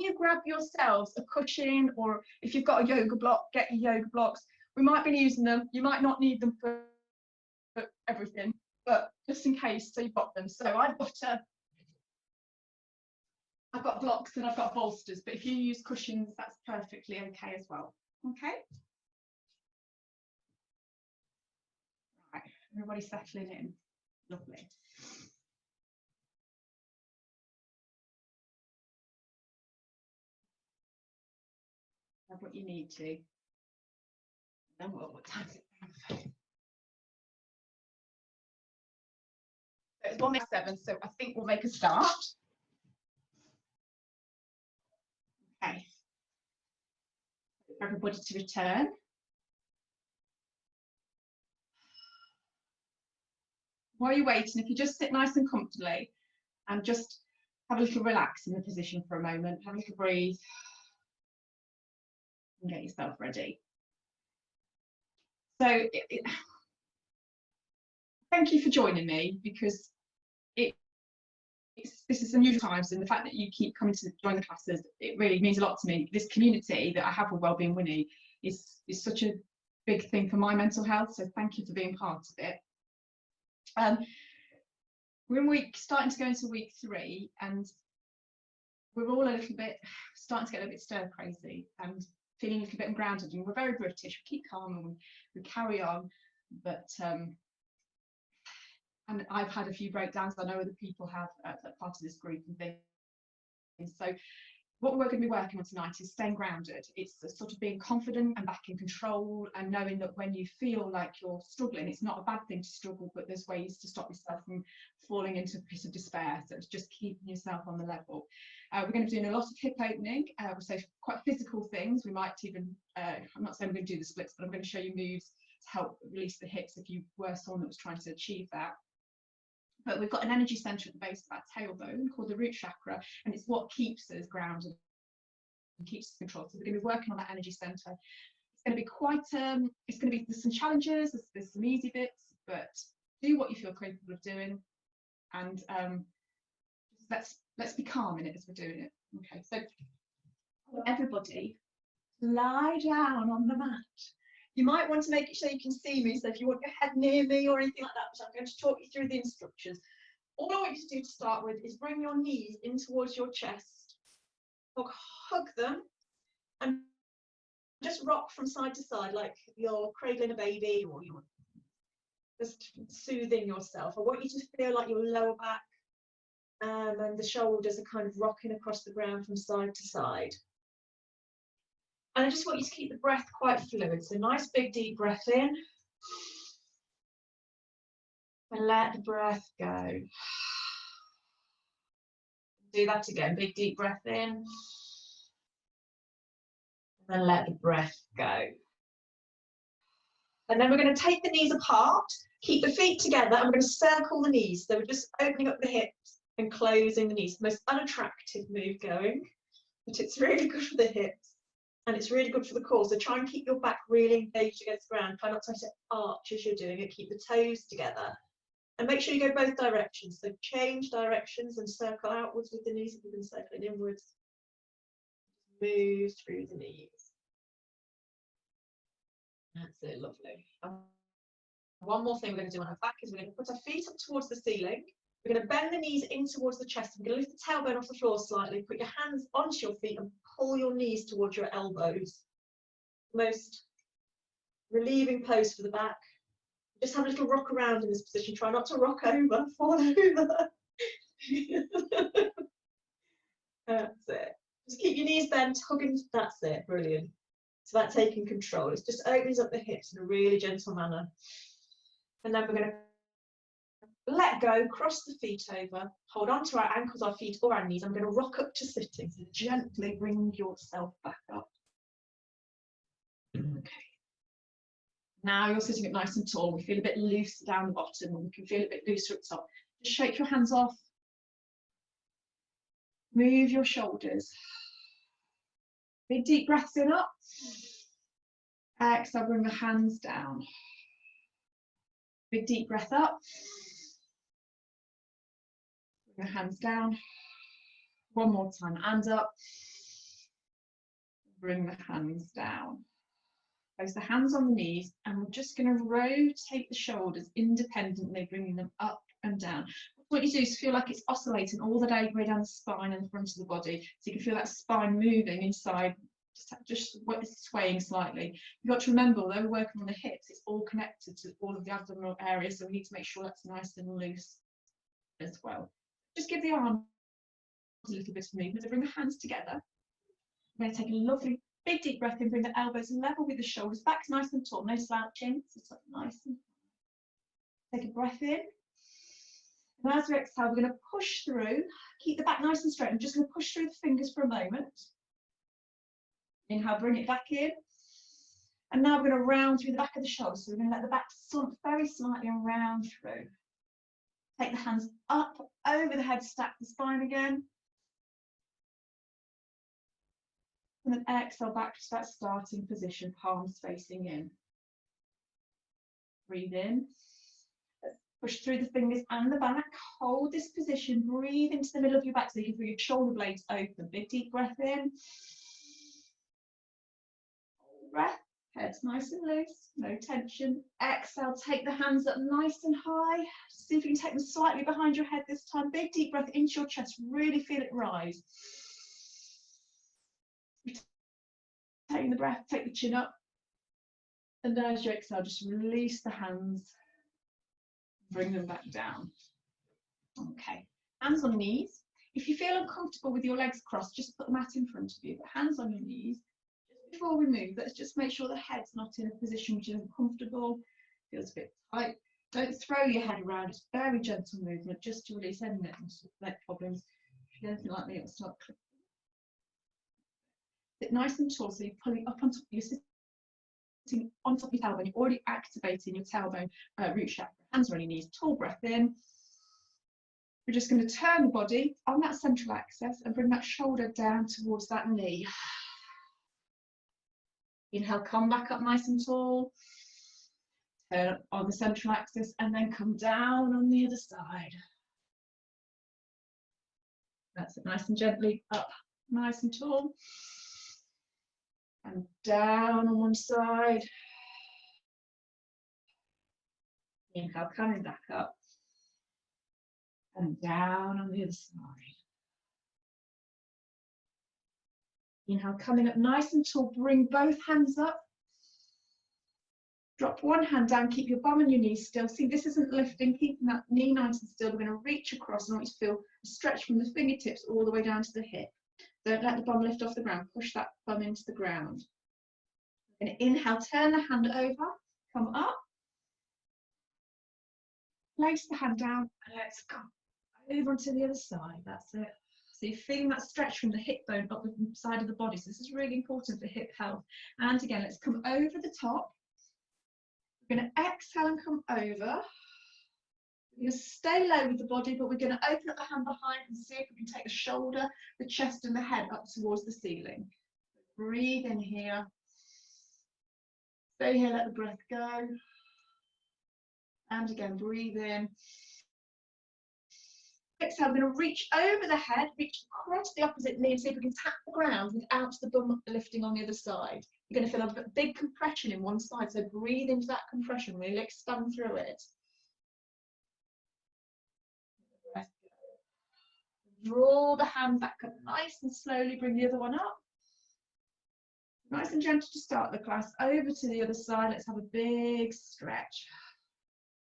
when you grab yourselves a cushion, or if you've got a yoga block, get your yoga blocks. We might be using them. You might not need them for everything, but just in case, so you've got them. So I've got blocks and I've got bolsters, but if you use cushions, that's perfectly okay as well. Okay. Right, everybody settling in. Lovely. Have what you need to. Then what time is it? So it's 1:07, so I think we'll make a start. Okay. For everybody to return. While you're waiting, if you just sit nice and comfortably and just have a little relax in the position for a moment, have a little breathe and get yourself ready. So thank you for joining me, because this is unusual times, and the fact that you keep coming to join the classes, it really means a lot to me. This community that I have with Wellbeing Winnie is such a big thing for my mental health, so thank you for being part of it. We're starting to go into week 3, and we're all a little bit starting to get a bit stir crazy and feeling a little bit ungrounded, and we're very British. We keep calm and we carry on, but and I've had a few breakdowns. I know other people have part of this group and things. So what we're going to be working on tonight is staying grounded. It's sort of being confident and back in control, and knowing that when you feel like you're struggling, it's not a bad thing to struggle, but there's ways to stop yourself from falling into a pit of despair. So it's just keeping yourself on the level. We're going to be doing a lot of hip opening, so quite physical things. We might even, I'm not saying we're going to do the splits, but I'm going to show you moves to help release the hips if you were someone that was trying to achieve that. But we've got an energy center at the base of our tailbone called the root chakra, and it's what keeps us grounded and keeps us controlled. So we're going to be working on that energy center. It's going to be quite, it's going to be, there's some challenges, there's some easy bits, but do what you feel capable of doing, and let's be calm in it as we're doing it. Okay, so everybody lie down on the mat. You might want to make it so you can see me, so if you want your head near me or anything like that, so I'm going to talk you through the instructions. All I want you to do to start with is bring your knees in towards your chest, hug them, and just rock from side to side like you're cradling a baby, or you're just soothing yourself. I want you to feel like your lower back and the shoulders are kind of rocking across the ground from side to side. And I just want you to keep the breath quite fluid. So nice big deep breath in. And let the breath go. Do that again. Big deep breath in. And then let the breath go. And then we're going to take the knees apart. Keep the feet together. And we're going to circle the knees. So we're just opening up the hips and closing the knees. Most unattractive move going. But it's really good for the hips. And it's really good for the core. So try and keep your back really engaged against the ground. Try not to arch as you're doing it. Keep the toes together. And make sure you go both directions. So change directions and circle outwards with the knees if you've been circling inwards. Move through the knees. That's it, lovely. One more thing we're going to do on our back is we're going to put our feet up towards the ceiling. We're going to bend the knees in towards the chest. We're going to lift the tailbone off the floor slightly. Put your hands onto your feet and pull your knees towards your elbows. Most relieving pose for the back. Just have a little rock around in this position. Try not to rock over, fall over. That's it. Just keep your knees bent, hugging. That's it. Brilliant. So that's taking control. It's just opens up the hips in a really gentle manner. And then we're going to let go, cross the feet over, hold on to our ankles, our feet, or our knees. I'm going to rock up to sitting. So gently bring yourself back up. Okay. Now you're sitting up nice and tall. We feel a bit loose down the bottom, and we can feel a bit looser at the top. Just shake your hands off. Move your shoulders. Big deep breaths in up. Exhale, bring the hands down. Big deep breath up. Bring the hands down. One more time, and up. Bring the hands down. Place the hands on the knees, and we're just going to rotate the shoulders independently, bringing them up and down. What you do is feel like it's oscillating all the way down the spine and the front of the body, so you can feel that spine moving inside, just swaying slightly. You've got to remember, although we're working on the hips, it's all connected to all of the abdominal areas, so we need to make sure that's nice and loose as well. Just give the arms a little bit of movement, bring the hands together. We're going to take a lovely big deep breath in, bring the elbows level with the shoulders, back nice and tall, no slouching, so it's nice and take a breath in. And as we exhale, we're going to push through, keep the back nice and straight. I'm just going to push through the fingers for a moment. Inhale, bring it back in. And now we're going to round through the back of the shoulders. So we're going to let the back slump very slightly and round through. Take the hands up over the head, stack the spine again. And then exhale back to that starting position, palms facing in. Breathe in. Push through the fingers and the back. Hold this position. Breathe into the middle of your back so you can feel your shoulder blades open. Big deep breath in. Hold breath. Head's nice and loose. No tension. Exhale. Take the hands up nice and high. See if you can take them slightly behind your head this time. Big deep breath into your chest. Really feel it rise. Taking the breath. Take the chin up. And as you exhale, just release the hands. Bring them back down. Okay, hands on knees. If you feel uncomfortable with your legs crossed, just put the mat in front of you, but hands on your knees. Just before we move, let's just make sure the head's not in a position which is uncomfortable, feels a bit tight. Don't throw your head around, it's very gentle movement, just to release any neck problems. If you're anything like me, it'll start clicking. Sit nice and tall, so you're pulling up on top, you're sitting on top of your tailbone, you're already activating your tailbone root chakra. Hands on your knees, tall breath in. We're just going to turn the body on that central axis and bring that shoulder down towards that knee. Inhale, come back up nice and tall. Turn on the central axis and then come down on the other side. That's it, nice and gently up, nice and tall. And down on one side. Inhale, coming back up. And down on the other side. Inhale, coming up nice and tall. Bring both hands up. Drop one hand down. Keep your bum and your knees still. See, this isn't lifting. Keeping that knee nice and still. We're going to reach across. And I want you to feel a stretch from the fingertips all the way down to the hip. Don't let the bum lift off the ground. Push that bum into the ground. We're going to inhale, turn the hand over. Come up. Place the hand down and let's go over onto the other side. That's it. So you're feeling that stretch from the hip bone up the side of the body. So this is really important for hip health. And again, let's come over the top. We're going to exhale and come over. We're going to stay low with the body, but we're going to open up the hand behind and see if we can take the shoulder, the chest and the head up towards the ceiling. Breathe in here. Stay here, let the breath go. And again, breathe in. Exhale, we're going to reach over the head, reach across the opposite knee and see if we can tap the ground without the bum lifting on the other side. You're going to feel a big compression in one side, so breathe into that compression, really expand through it. Draw the hand back up nice and slowly, bring the other one up. Nice and gentle to start the class, over to the other side. Let's have a big stretch.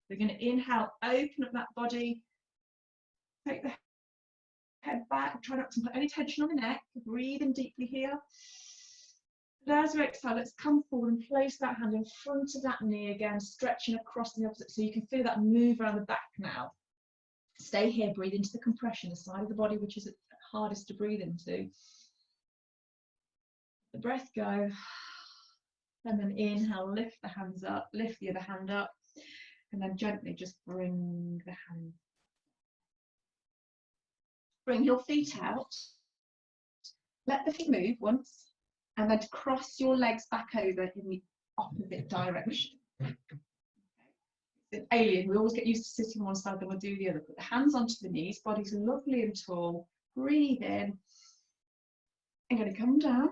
We're going to inhale, open up that body, take the head back, try not to put any tension on the neck, breathe in deeply here. And as we exhale, let's come forward and place that hand in front of that knee again, stretching across the opposite, so you can feel that move around the back now. Stay here, breathe into the compression, the side of the body which is hardest to breathe into. The breath go, and then inhale, lift the hands up, lift the other hand up. And then gently just bring the hand. Bring your feet out. Let the feet move once. And then cross your legs back over in the opposite direction. Okay. It's an alien. We always get used to sitting on one side, then we'll do the other. Put the hands onto the knees. Body's lovely and tall. Breathe in. I'm going to come down.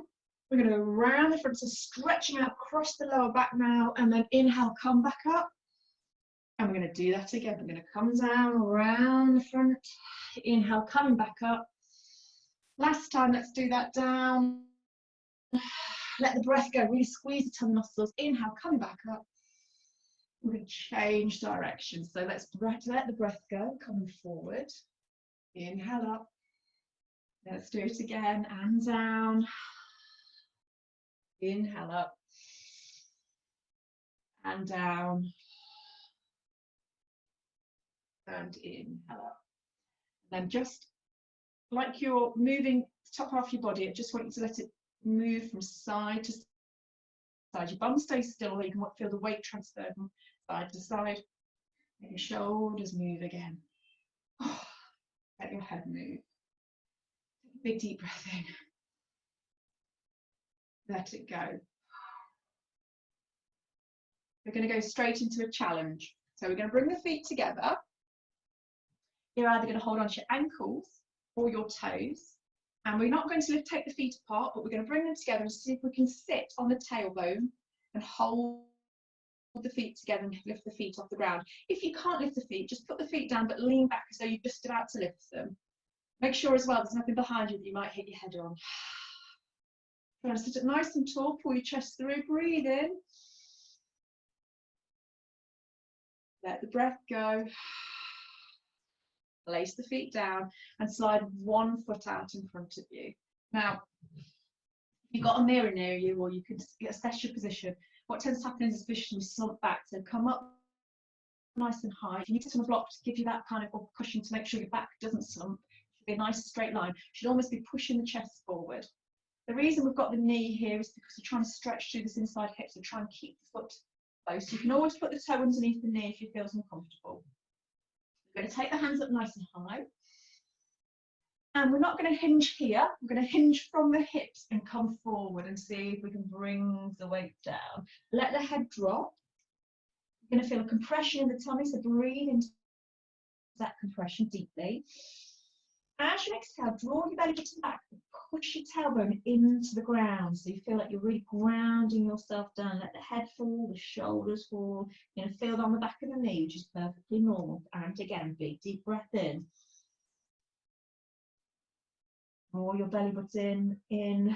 We're going to go round the front, so stretching out across the lower back now, and then inhale, come back up. And we're going to do that again. We're going to come down, around the front, inhale, coming back up. Last time, let's do that down. Let the breath go, really squeeze the tummy muscles. Inhale, coming back up. We're going to change direction. So let's let the breath go, coming forward. Inhale up. Let's do it again, and down. Inhale up. And down. And inhale up. And then just like you're moving the top half of your body, I just want you to let it move from side to side. Your bum stays still, or you can feel the weight transfer from side to side. Let your shoulders move again. Let your head move. Take a big deep breath in. Let it go. We're going to go straight into a challenge. So we're going to bring the feet together. You're either going to hold on to your ankles or your toes. And we're not going to take the feet apart, but we're going to bring them together and see if we can sit on the tailbone and hold the feet together and lift the feet off the ground. If you can't lift the feet, just put the feet down, but lean back as though you're just about to lift them. Make sure as well there's nothing behind you that you might hit your head on. Try to sit up nice and tall, pull your chest through, breathe in. Let the breath go. Place the feet down and slide one foot out in front of you. Now, if you've got a mirror near you, or you could assess your position, what tends to happen is especially you slump back, so come up nice and high. If you need to sit on a block to give you that kind of cushion to make sure your back doesn't slump, it should be a nice straight line. You should almost be pushing the chest forward. The reason we've got the knee here is because we're trying to stretch through this inside hip, so try and keep the foot close. You can always put the toe underneath the knee if you feel uncomfortable. We're going to take the hands up nice and high. And we're not going to hinge here. We're going to hinge from the hips and come forward and see if we can bring the weight down. Let the head drop. You're going to feel a compression in the tummy, so breathe into that compression deeply. As you exhale, draw your belly button back, push your tailbone into the ground, so you feel like you're really grounding yourself down. Let the head fall, the shoulders fall. You're going to feel it on the back of the knee, which is perfectly normal. And again, big deep breath in. Draw your belly button in.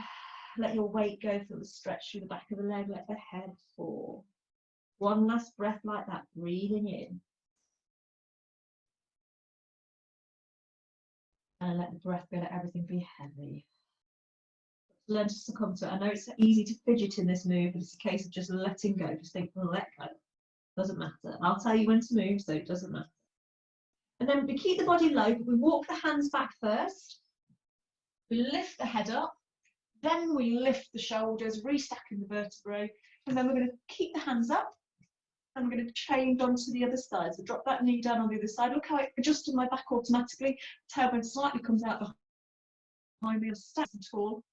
Let your weight go, feel the stretch through the back of the leg, let the head fall. One last breath like that, breathing in. And let the breath go, let everything be heavy. Learn to succumb to it. I know it's easy to fidget in this move, but it's a case of just letting go. Just think, well, let go. Doesn't matter. I'll tell you when to move, so it doesn't matter. And then we keep the body low, but we walk the hands back first. We lift the head up. Then we lift the shoulders, restacking the vertebrae. And then we're going to keep the hands up. And we're going to change onto the other side. So drop that knee down on the other side. Look how it adjusted my back automatically. Tailbone slightly comes out behind me. I'm stacked and tall.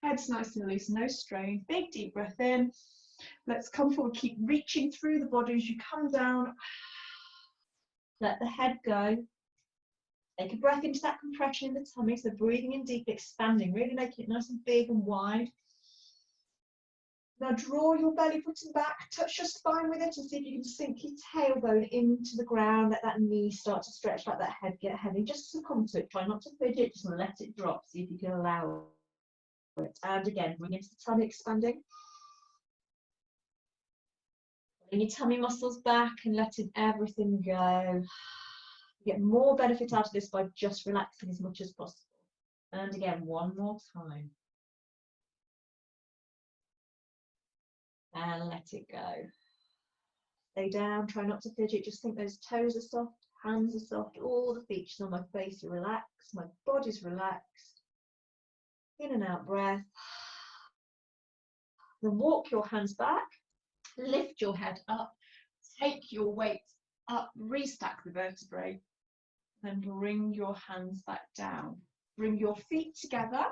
Head's nice and loose, no strain. Big deep breath in. Let's come forward. Keep reaching through the body as you come down. Let the head go. Take a breath into that compression in the tummy. So breathing in deep, expanding, really making it nice and big and wide. Now draw your belly button back, touch your spine with it, and see if you can sink your tailbone into the ground. Let that knee start to stretch, let that head get heavy. Just succumb to it. Try not to fidget, just let it drop. See if you can allow it. And again, bring into the tummy, expanding. Bring your tummy muscles back and letting everything go. You get more benefit out of this by just relaxing as much as possible. And again, one more time. And let it go. Stay down, try not to fidget, just think those toes are soft, hands are soft, all the features on my face are relaxed, my body's relaxed. In and out breath. Then walk your hands back, lift your head up, take your weight up, restack the vertebrae, then bring your hands back down. Bring your feet together.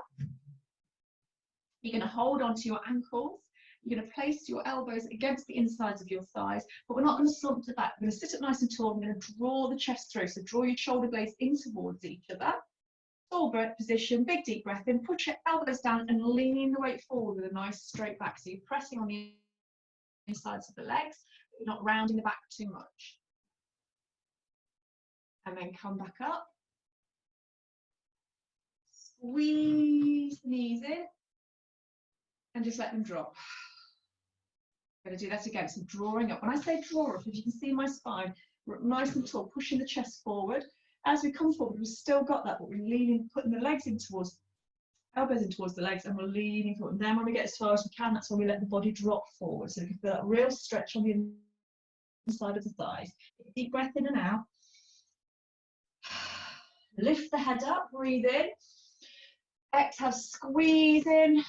You're going to hold onto your ankles. You're going to place your elbows against the insides of your thighs, but we're not going to slump to the back. We're going to sit up nice and tall. I'm going to draw the chest through. So draw your shoulder blades in towards each other. Tall position, big deep breath in, put your elbows down and lean the weight forward with a nice straight back. So you're pressing on the insides of the legs, but you're not rounding the back too much. And then come back up. Squeeze the knees in and just let them drop. I'm going to do that again. So drawing up. When I say draw up, if you can see my spine, we're nice and tall, pushing the chest forward. As we come forward, we've still got that, but we're leaning, putting the legs in towards, elbows in towards the legs, and we're leaning forward. And then when we get as far as we can, that's when we let the body drop forward. So you can feel that real stretch on the inside of the thighs. Deep breath in and out. Lift the head up, breathe in. Exhale, squeeze in.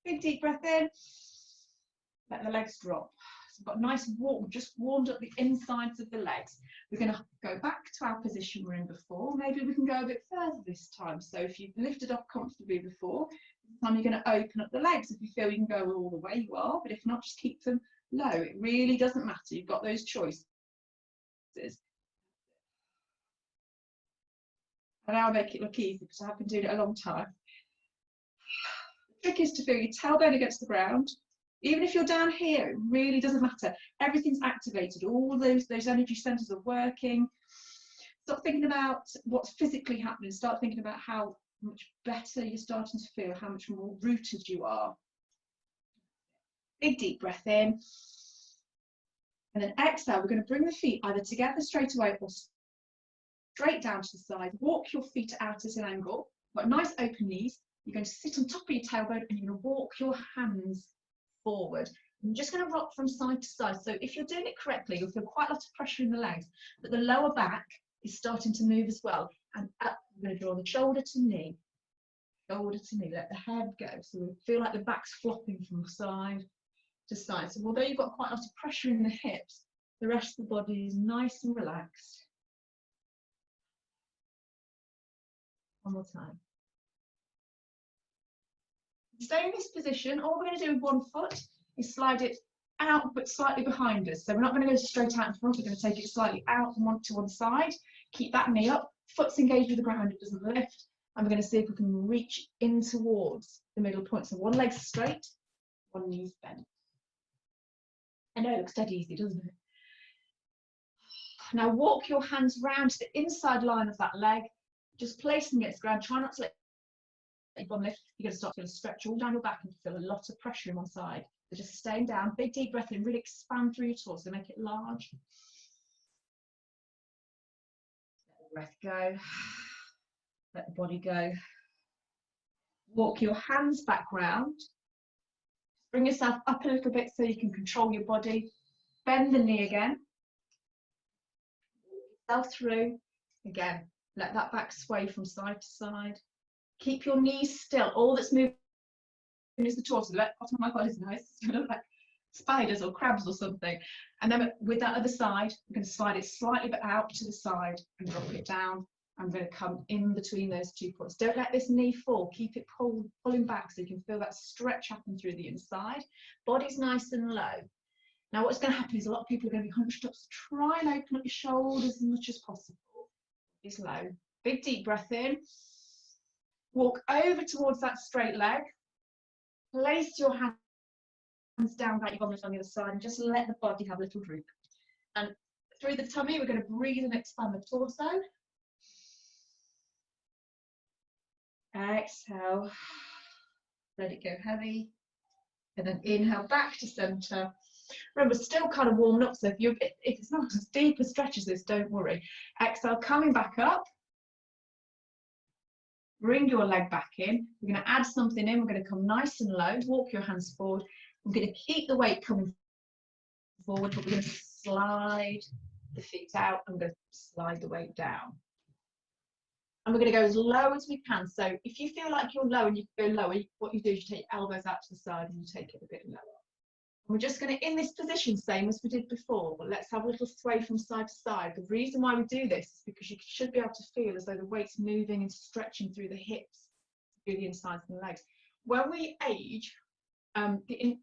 Big deep breath in. Let the legs drop. So we've got a nice walk. We've just warmed up the insides of the legs. We're going to go back to our position we're in before. Maybe we can go a bit further this time. So if you've lifted up comfortably before, this time you're going to open up the legs. If you feel you can go all the way, you are. But if not, just keep them low. It really doesn't matter. You've got those choices. And I'll make it look easy because I've been doing it a long time. The trick is to feel your tailbone against the ground. Even if you're down here, it really doesn't matter. Everything's activated. All those energy centers are working. Stop thinking about what's physically happening. Start thinking about how much better you're starting to feel, how much more rooted you are. Big deep breath in. And then exhale, we're going to bring the feet either together straight away or straight down to the side. Walk your feet out at an angle. Got nice open knees. You're going to sit on top of your tailbone and you're going to walk your hands forward. I'm just going to rock from side to side. So if you're doing it correctly, you'll feel quite a lot of pressure in the legs, but the lower back is starting to move as well. And up, we're going to draw the shoulder to knee, let the head go. So we feel like the back's flopping from side to side. So although you've got quite a lot of pressure in the hips, the rest of the body is nice and relaxed. One more time. Stay in this position. All we're going to do with one foot is slide it out but slightly behind us. So we're not going to go straight out in front, we're going to take it slightly out and to one side. Keep that knee up, foot's engaged with the ground, it doesn't lift. And we're going to see if we can reach in towards the middle point. So one leg's straight, one knee's bent. I know it looks dead easy, doesn't it? Now walk your hands round to the inside line of that leg, just placing it against the ground. Try not to let your bum lift. You're going to start to stretch all down your back and feel a lot of pressure in one side. So just staying down, big deep breath in, really expand through your torso, make it large. Let the breath go, let the body go. Walk your hands back round. Bring yourself up a little bit so you can control your body. Bend the knee again. Walk yourself through. Again, let that back sway from side to side. Keep your knees still. All that's moving is the torso. The bottom of my body is nice. It's going to look like spiders or crabs or something. And then with that other side, we're going to slide it slightly but out to the side and drop it down. I'm going to come in between those 2 points. Don't let this knee fall. Keep it pulling back so you can feel that stretch happen through the inside. Body's nice and low. Now what's going to happen is a lot of people are going to be hunched up. So try and open up your shoulders as much as possible. It's low. Big deep breath in. Walk over towards that straight leg. Place your hands down like you're on the other side and just let the body have a little droop. And through the tummy, we're going to breathe and expand the torso. Exhale. Let it go heavy. And then inhale back to center. Remember, still kind of warming up, so if it's not as deep a stretch as this, don't worry. Exhale, coming back up. Bring your leg back in. We're going to add something in. We're going to come nice and low. Walk your hands forward. We're going to keep the weight coming forward, but we're going to slide the feet out. I'm going to slide the weight down. And we're going to go as low as we can. So if you feel like you're low and you go lower, what you do is you take your elbows out to the side and you take it a bit lower. And we're just going to, in this position, same as we did before, but let's have a little sway from side to side. The reason why we do this is because you should be able to feel as though the weight's moving and stretching through the hips, through the insides of the legs. When we age, from the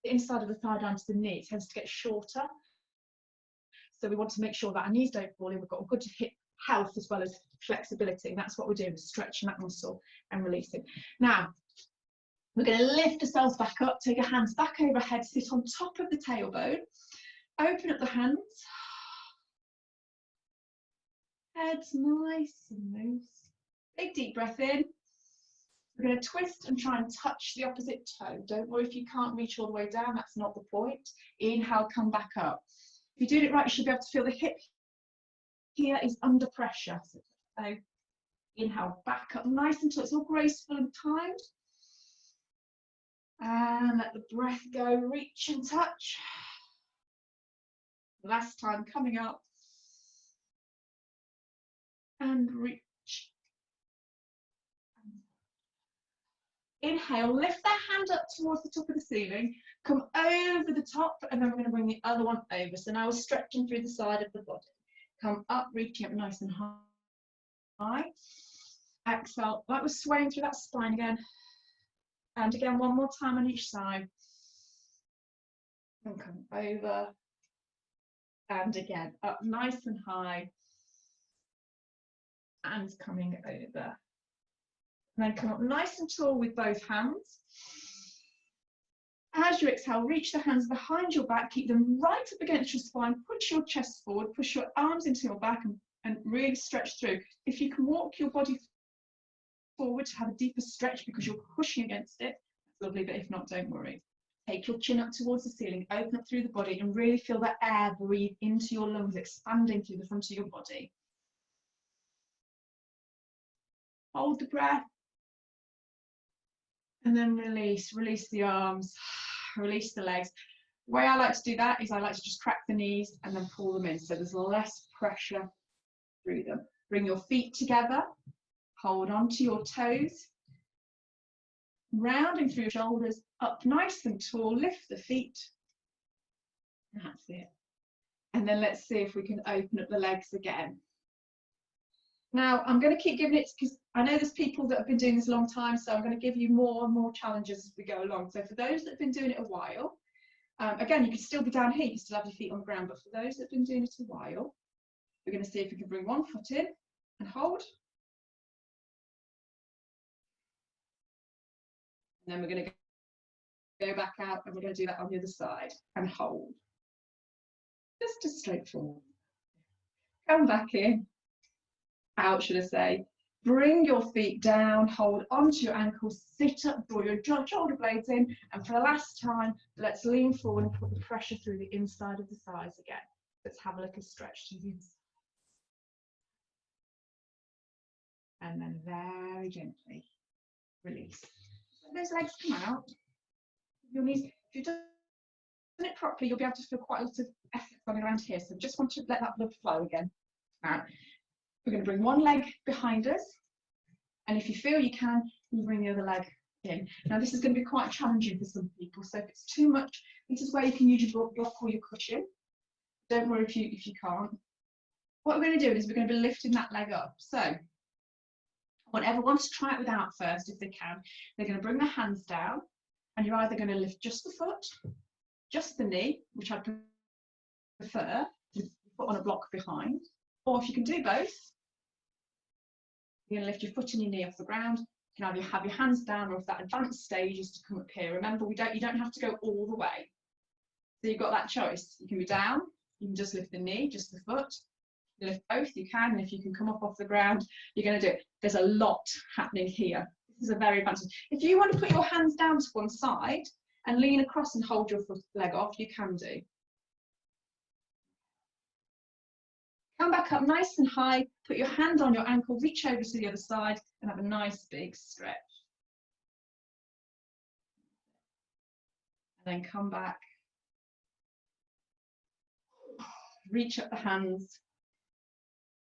inside of the thigh down to the knee, it tends to get shorter. So we want to make sure that our knees don't fall in. We've got good hip health as well as flexibility. That's what we're doing, stretching that muscle and releasing. Now, we're going to lift ourselves back up, take your hands back overhead, sit on top of the tailbone, open up the hands, head's nice and loose. Big deep breath in. We're going to twist and try and touch the opposite toe. Don't worry if you can't reach all the way down, that's not the point. Inhale, come back up. If you're doing it right, you should be able to feel the hip here is under pressure. So inhale, back up nice until it's all graceful and timed. And let the breath go, reach and touch. Last time, coming up. And reach. Inhale, lift that hand up towards the top of the ceiling, come over the top, and then we're going to bring the other one over. So now we're stretching through the side of the body. Come up, reaching up nice and high. Exhale, like we're swaying through that spine again. And again, one more time on each side. And come over. And again, up nice and high. And coming over. And then come up nice and tall with both hands. As you exhale, reach the hands behind your back, keep them right up against your spine, push your chest forward, push your arms into your back and really stretch through. If you can walk your body forward to have a deeper stretch because you're pushing against it, that's lovely, but if not, don't worry. Take your chin up towards the ceiling, open up through the body and really feel that air breathe into your lungs, expanding through the front of your body. Hold the breath. And then release the arms, release the legs. The way I like to do that is I like to just crack the knees and then pull them in so there's less pressure through them. Bring your feet together, hold on to your toes, rounding through your shoulders, up nice and tall, lift the feet. That's it. And then let's see if we can open up the legs again. Now, I'm going to keep giving it, because I know there's people that have been doing this a long time, so I'm going to give you more and more challenges as we go along. So for those that have been doing it a while, again, you could still be down here, you can still have your feet on the ground, but for those that have been doing it a while, we're going to see if we can bring one foot in and hold. And then we're going to go back out and we're going to do that on the other side and hold. Just as straightforward. Come back in. Out, should I say. Bring your feet down, hold onto your ankles, sit up, draw your shoulder blades in, and for the last time, let's lean forward and put the pressure through the inside of the thighs again. Let's have a little stretch to the inside. And then very gently release. Let those legs come out. Your knees, if you've done it properly, you'll be able to feel quite a lot of effort going around here. So just want to let that blood flow again. Now, we're going to bring one leg behind us, and if you feel you can, you bring the other leg in. Now this is going to be quite challenging for some people, so if it's too much, this is where you can use your block or your cushion. Don't worry if you can't. What we're going to do is we're going to be lifting that leg up. So whatever wants to try it without first, if they can, they're going to bring their hands down, and you're either going to lift just the foot, just the knee, which I prefer, with the foot on a block behind, or if you can do both, you're going to lift your foot and your knee off the ground. You can either have your hands down, or if that advanced stage is to come up here. Remember, you don't have to go all the way. So you've got that choice. You can be down, you can just lift the knee, just the foot. You lift both, you can, and if you can come up off the ground, you're going to do it. There's a lot happening here. This is a very advanced. If you want to put your hands down to one side and lean across and hold your leg off, you can do. Come back up nice and high, put your hand on your ankle, reach over to the other side and have a nice big stretch. And then come back, reach up the hands,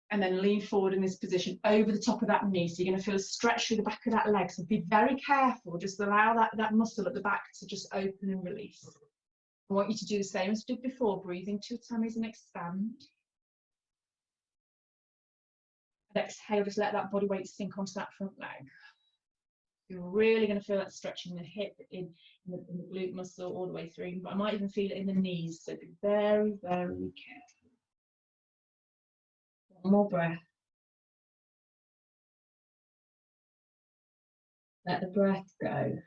and then lean forward in this position over the top of that knee. So you're going to feel a stretch through the back of that leg. So be very careful, just allow that muscle at the back to just open and release. I want you to do the same as we did before, breathing 2 tummies and expand. And exhale, just let that body weight sink onto that front leg. You're really going to feel that stretch in the hip, in the glute muscle all the way through. But I might even feel it in the knees, so be very, very careful. One more breath. Let the breath go.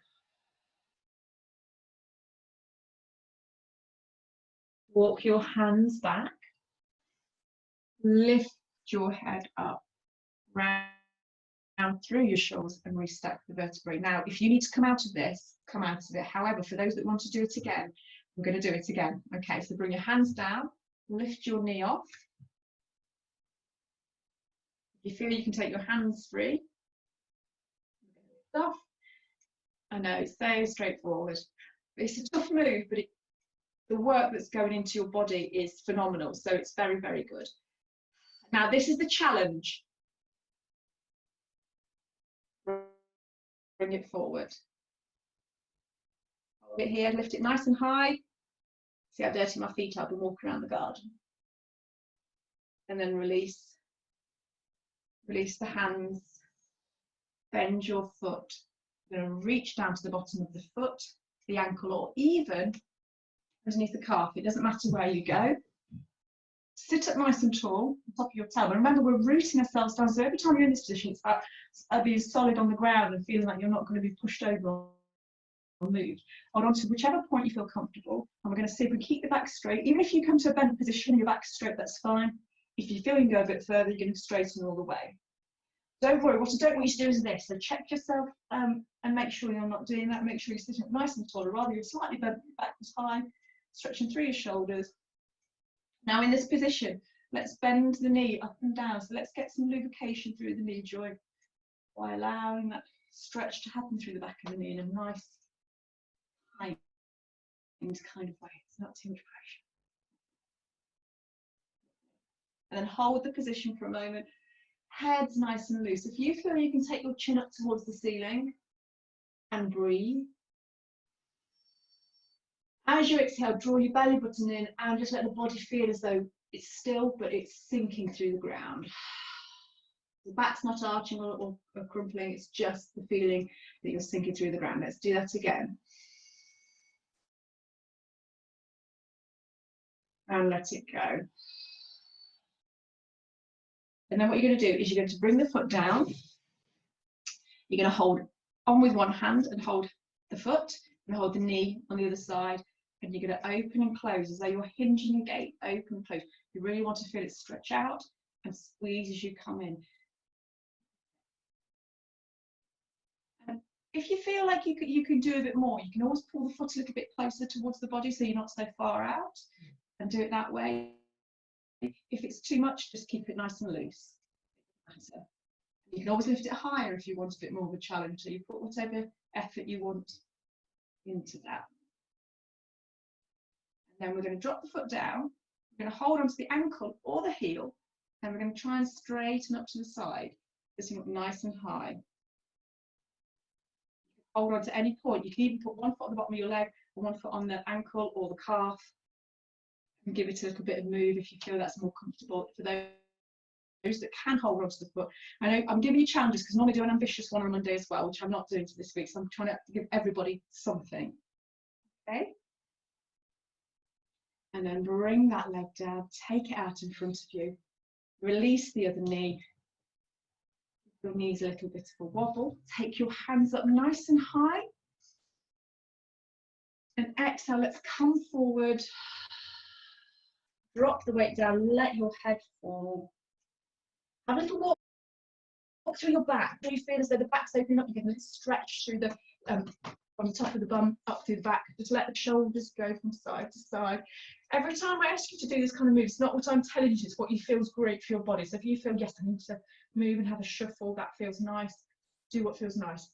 Walk your hands back. Lift your head up, round through your shoulders and restack the vertebrae. Now, if you need to come out of this, come out of it. However, for those that want to do it again, I'm going to do it again. Okay, so bring your hands down, lift your knee off. If you feel you can take your hands free, off. I know, it's so straightforward. It's a tough move, but the work that's going into your body is phenomenal. So it's very, very good. Now, this is the challenge. Bring it forward. Hold it here, lift it nice and high. See how dirty my feet are, and walk around the garden. And then release. Release the hands. Bend your foot. You're going to reach down to the bottom of the foot, the ankle, or even underneath the calf. It doesn't matter where you go. Sit up nice and tall, on top of your tailbone. Remember, we're rooting ourselves down, so every time you're in this position, it's about being solid on the ground and feeling like you're not going to be pushed over or moved. Hold on to whichever point you feel comfortable, and we're going to see if we keep the back straight. Even if you come to a bent position, your back's straight, that's fine. If you feel you can go a bit further, you're going to straighten all the way. Don't worry, what I don't want you to do is this. So check yourself and make sure you're not doing that. Make sure you're sitting up nice and tall, or rather you're slightly bent, back is high, stretching through your shoulders. Now in this position, let's bend the knee up and down. So let's get some lubrication through the knee joint by allowing that stretch to happen through the back of the knee in a nice, kind of way. It's not too much pressure. And then hold the position for a moment. Head's nice and loose. If you feel you can take your chin up towards the ceiling and breathe. As you exhale, draw your belly button in and just let the body feel as though it's still, but it's sinking through the ground. The back's not arching or crumpling, it's just the feeling that you're sinking through the ground. Let's do that again. And let it go. And then what you're going to do is you're going to bring the foot down. You're going to hold on with one hand and hold the foot, and hold the knee on the other side. And you're going to open and close as though you're hinging a gate, open and close. You really want to feel it stretch out and squeeze as you come in. And if you feel like you can do a bit more, you can always pull the foot a little bit closer towards the body so you're not so far out, and do it that way. If it's too much, just keep it nice and loose. You can always lift it higher if you want a bit more of a challenge, so you put whatever effort you want into that. And then we're going to drop the foot down, we're going to hold onto the ankle or the heel, and we're going to try and straighten up to the side, sitting up nice and high. Hold on to any point. You can even put one foot on the bottom of your leg and one foot on the ankle or the calf, and give it a little bit of move if you feel that's more comfortable. For those that can hold onto the foot, I know I'm giving you challenges because normally I do an ambitious one on Monday as well, which I'm not doing for this week, so I'm trying to give everybody something. Okay? And then bring that leg down, take it out in front of you, release the other knee, give your knees a little bit of a wobble, take your hands up nice and high, and exhale, let's come forward, drop the weight down, let your head fall, have a little walk through your back. You feel as though the back's opening up, you get a little stretch through the from the top of the bum up through the back. Just let the shoulders go from side to side. Every time I ask you to do this kind of move, it's not what I'm telling you, it's what you feel is great for your body. So if you feel, yes, I need to move and have a shuffle, that feels nice, do what feels nice.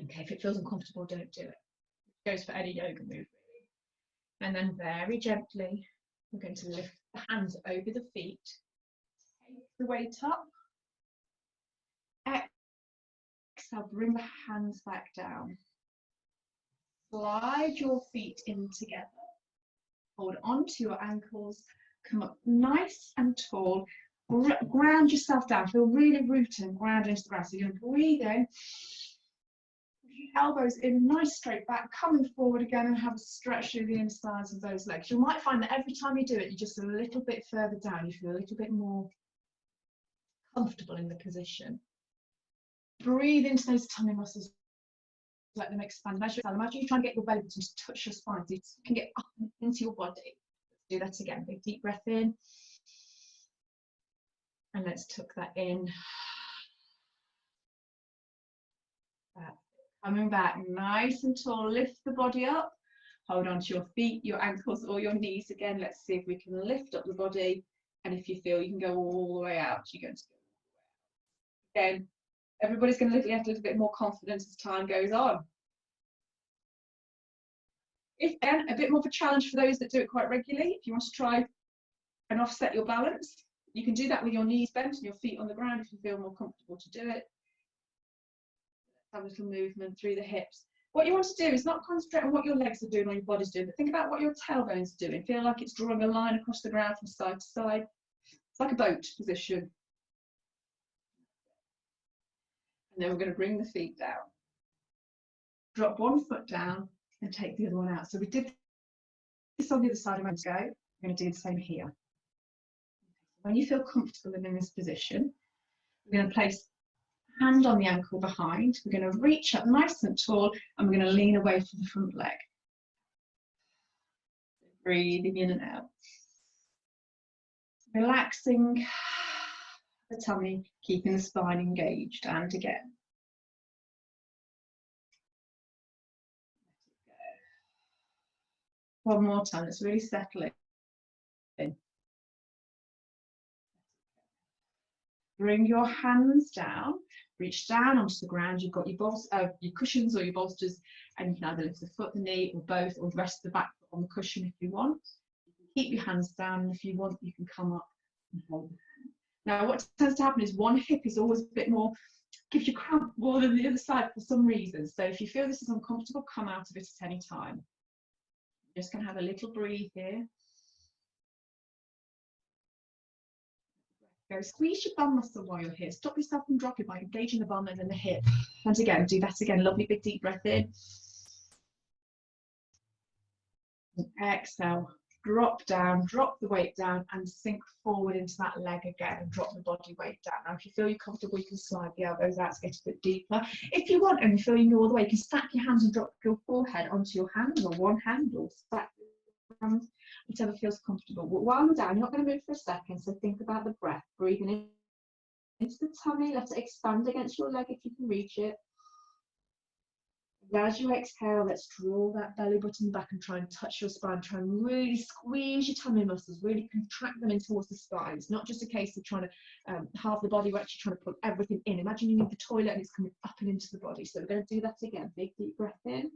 Okay, if it feels uncomfortable, don't do it. It goes for any yoga move, really. And then very gently, we're going to lift the hands over the feet, take the weight up, exhale, bring the hands back down. Slide your feet in together. Hold on to your ankles. Come up nice and tall. Ground yourself down. Feel really rooted and grounded into the ground. So you're going to breathe in. Elbows in, nice straight back. Coming forward again and have a stretch through the insides of those legs. You might find that every time you do it, you're just a little bit further down. You feel a little bit more comfortable in the position. Breathe into those tummy muscles, let them expand. Imagine you trying to get your belly button to touch your spine so you can get up into your body. Do that again. Big deep breath in. And let's tuck that in. Coming back nice and tall. Lift the body up. Hold on to your feet, your ankles, or your knees again. Let's see if we can lift up the body. And if you feel you can go all the way out, you're going to go all the way out. Again, everybody's going to get a little bit more confidence as time goes on. If again, a bit more of a challenge for those that do it quite regularly. If you want to try and offset your balance, you can do that with your knees bent and your feet on the ground if you feel more comfortable to do it. Have a little movement through the hips. What you want to do is not concentrate on what your legs are doing or your body's doing, but think about what your tailbone's doing. Feel like it's drawing a line across the ground from side to side. It's like a boat position. And then we're going to bring the feet down. Drop one foot down and take the other one out. So we did this on the other side a moment ago. We're going to do the same here. When you feel comfortable in this position, we're going to place hand on the ankle behind. We're going to reach up nice and tall and we're going to lean away from the front leg. Breathing in and out. Relaxing the tummy, keeping the spine engaged, and again. One more time, let's really settle in. Bring your hands down, reach down onto the ground. You've got your cushions or your bolsters, and you can either lift the foot, the knee, or both, or rest the back foot on the cushion if you want. You can keep your hands down, and if you want, you can come up and hold the hand. Now, what tends to happen is one hip is always a bit more, gives you cramp more than the other side for some reason. So if you feel this is uncomfortable, come out of it at any time. You're just going to have a little breathe here. Go squeeze your bum muscle while you're here. Stop yourself from dropping by engaging the bum and then the hip. And again, do that again. Lovely big deep breath in. And exhale. Drop down, drop the weight down and sink forward into that leg again and drop the body weight down. Now, if you feel you're comfortable, you can slide the elbows out to get a bit deeper. If you want and you're feeling all the way, you can stack your hands and drop your forehead onto your hands, or one hand, or stack your hands, whichever feels comfortable. But while you're down, you're not going to move for a second, so think about the breath. Breathing in into the tummy, let it expand against your leg if you can reach it. And as you exhale, let's draw that belly button back and try and touch your spine. Try and really squeeze your tummy muscles, really contract them in towards the spine. It's not just a case of trying to halve the body, we're actually trying to put everything in. Imagine you need the toilet and it's coming up and into the body. So we're going to do that again. Big deep breath in.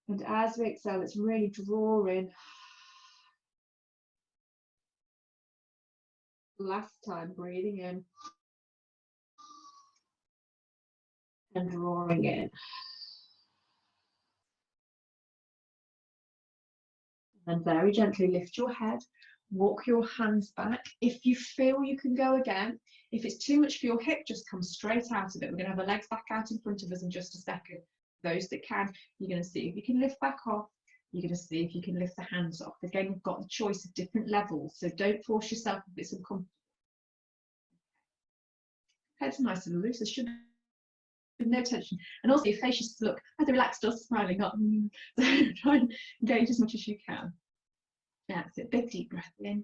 And as we exhale, let's really draw in. Last time, breathing in. And drawing in. And very gently lift your head, walk your hands back. If you feel you can go again, if it's too much for your hip, just come straight out of it. We're going to have our legs back out in front of us in just a second. Those that can, you're going to see if you can lift back off. You're going to see if you can lift the hands off. Again, you've got the choice of different levels, so don't force yourself if it's uncomfortable. Head's nice and loose. There should be no tension. And also your face should look either relaxed or smiling up. So try and engage as much as you can. That's it. Big deep breath in.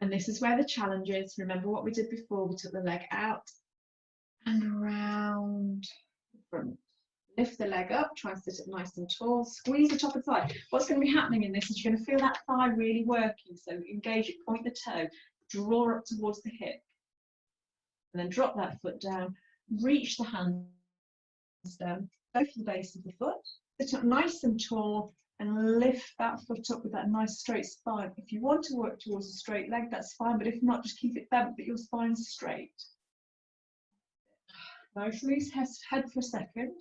And this is where the challenge is. Remember what we did before. We took the leg out and around the front. Lift the leg up, try and sit up nice and tall, squeeze the top of the thigh. What's going to be happening in this is you're going to feel that thigh really working. So engage it, point the toe, draw up towards the hip. And then drop that foot down, reach the hands down, go for the base of the foot, sit up nice and tall, and lift that foot up with that nice straight spine. If you want to work towards a straight leg, that's fine, but if not, just keep it bent, but your spine's straight. Nice loose head for a second.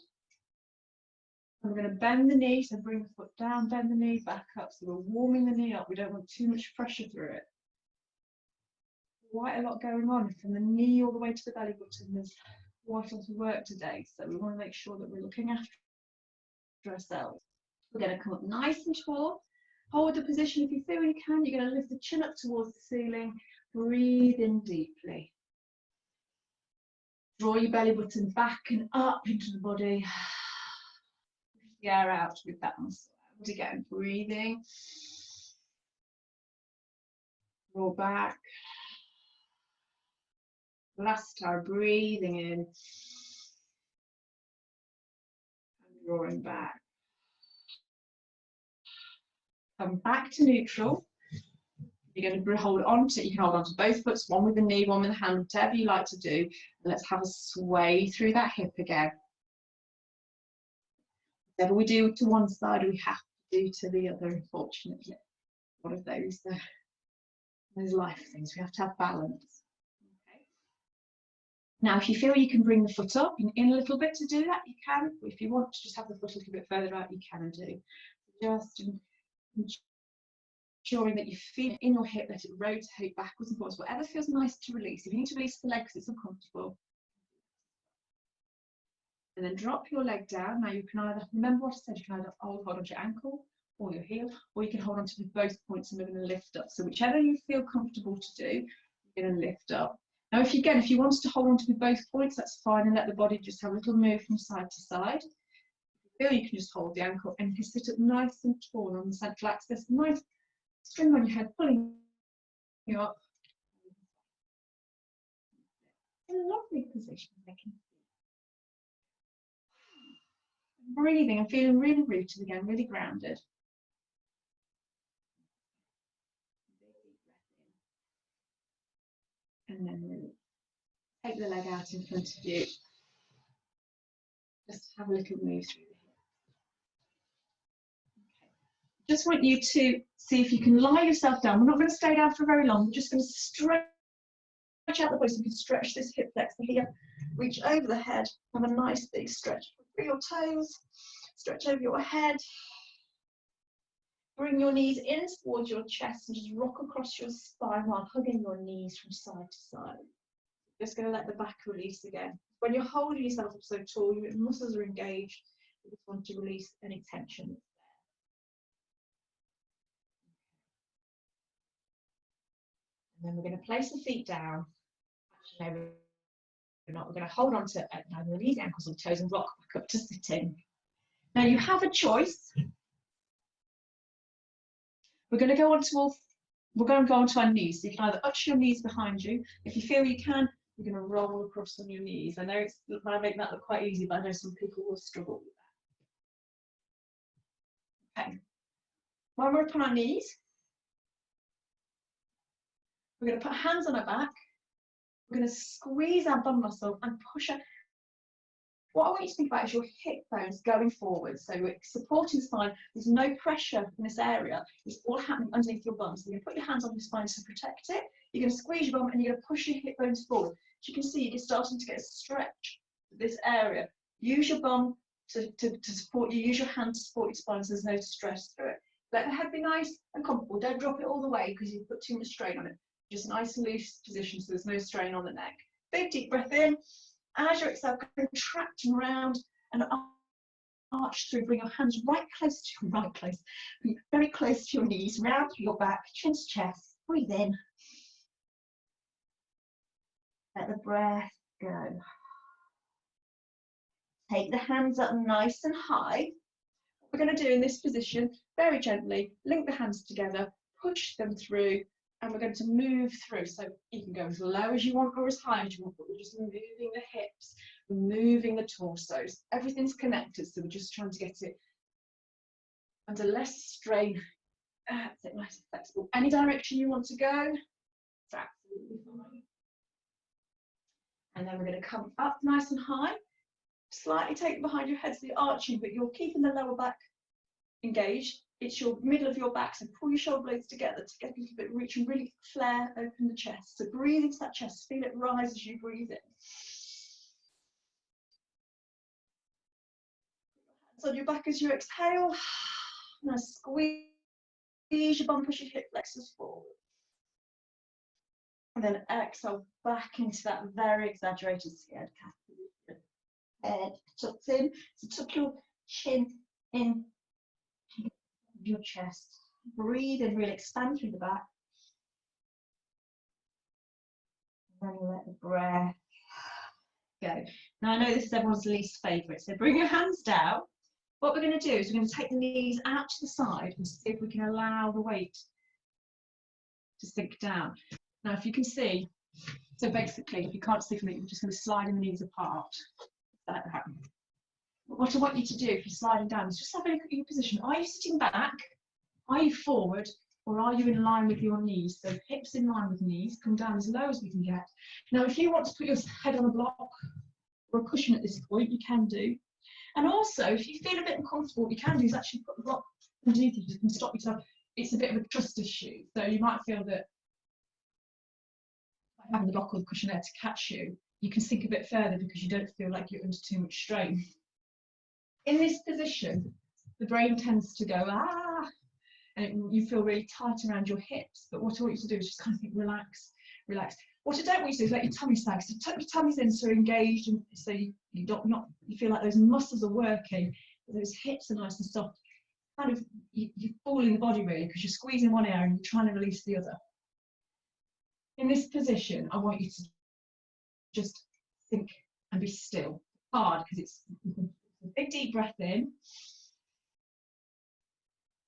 And we're going to bend the knee, so bring the foot down, bend the knee back up, so we're warming the knee up. We don't want too much pressure through it. Quite a lot going on from the knee all the way to the belly button. There's quite a lot of work today, so we want to make sure that we're looking after ourselves. We're going to come up nice and tall. Hold the position if you feel you can. You're going to lift the chin up towards the ceiling. Breathe in deeply. Draw your belly button back and up into the body. Push the air out with that muscle. And again, breathing. Draw back. Last time, breathing in. And drawing back. Come back to neutral. You're going to hold on to, you can hold on to both foots, one with the knee, one with the hand, whatever you like to do. And let's have a sway through that hip again. Whatever we do to one side, we have to do to the other, unfortunately. One of those life things, we have to have balance. Okay. Now, if you feel you can bring the foot up and in a little bit to do that, you can. If you want to just have the foot a little bit further out, you can do. Just ensuring that you feel in your hip, let it rotate backwards and forwards, whatever feels nice to release. If you need to release the leg because it's uncomfortable, and then drop your leg down. Now you can either, remember what I said, you can either hold on to your ankle or your heel, or you can hold on to both points and we're going to lift up. So whichever you feel comfortable to do, you're going to lift up. Now if you wanted to hold on to both points, that's fine, and let the body just have a little move from side to side. If you feel, you can just hold the ankle and you can sit up nice and tall on the central axis, nice string on your head, pulling you up. In a lovely position, breathing and feeling really rooted again, really grounded. And then release. Take the leg out in front of you. Just have a little move through the hip. Okay. Just want you to see if you can lie yourself down. We're not going to stay down for very long. We're just going to stretch out the body so you can stretch this hip flexor here. Reach over the head. Have a nice big stretch through your toes. Stretch over your head. Bring your knees in towards your chest and just rock across your spine while hugging your knees from side to side. Just going to let the back release again. When you're holding yourself up so tall, your muscles are engaged. You just want to release any tension that's there. And then we're going to place the feet down. Actually, no, we're not. We're going to hold on to either the ankles or toes and rock back up to sitting. Now you have a choice. We're going to go on to our knees. So you can either arch your knees behind you. If you feel you can, you're going to roll across on your knees. I know I make that look quite easy, but I know some people will struggle with that. Okay. While we're up on our knees, we're going to put hands on our back. We're going to squeeze our bum muscle and push up. What I want you to think about is your hip bones going forward. So we're supporting the spine. There's no pressure in this area. It's all happening underneath your bum. So you're going to put your hands on your spine to protect it. You're going to squeeze your bum and you're going to push your hip bones forward. As you can see, you're starting to get a stretch to this area. Use your bum to support you. Use your hand to support your spine so there's no stress through it. Let the head be nice and comfortable. Don't drop it all the way because you've put too much strain on it. Just nice and loose position so there's no strain on the neck. Big deep breath in. As you exhale, contract and round and arch through. Bring your hands right close to your right place. Very close to your knees, round through your back, chin to chest. Breathe in. Let the breath go. Take the hands up nice and high. What we're going to do in this position, very gently, link the hands together, push them through, and we're going to move through. So you can go as low as you want or as high as you want, but we're just moving the hips, moving the torsos. Everything's connected, so we're just trying to get it under less strain. That's it, nice and flexible. Any direction you want to go, it's absolutely fine. And then we're going to come up nice and high. Slightly take behind your head so you're arching, but you're keeping the lower back engaged. It's your middle of your back, so pull your shoulder blades together to get a little bit reach and really flare open the chest. So breathe into that chest, feel it rise as you breathe in. Hands on your back as you exhale. Now squeeze your bum, push your hip flexors forward. And then exhale back into that very exaggerated scared cat. Head tucked in, so tuck your chin in your chest. Breathe and really expand through the back. And then let the breath Go. Now I know this is everyone's least favourite, so bring your hands down. What we're going to do is we're going to take the knees out to the side and see if we can allow the weight to sink down. Now if you can see, so basically if you can't see from it, you're just going to slide the knees apart. Like that. What I want you to do if you're sliding down is just have a look at your position. Are you sitting back? Are you forward? Or are you in line with your knees? So hips in line with knees, come down as low as we can get. Now if you want to put your head on a block or a cushion at this point, you can do. And also, if you feel a bit uncomfortable, what you can do is actually put the block underneath you to stop yourself. It's a bit of a trust issue. So you might feel that having the block or the cushion there to catch you, you can sink a bit further because you don't feel like you're under too much strain. In this position, the brain tends to go, ah, and you feel really tight around your hips. But what I want you to do is just kind of think, relax, relax. What I don't want you to do is let your tummy sag. So tuck your tummies in so you're engaged, and so you feel like those muscles are working, those hips are nice and soft. Kind of you're falling the body really because you're squeezing one area and you're trying to release the other. In this position, I want you to just think and be still. Hard because it's a big deep breath in.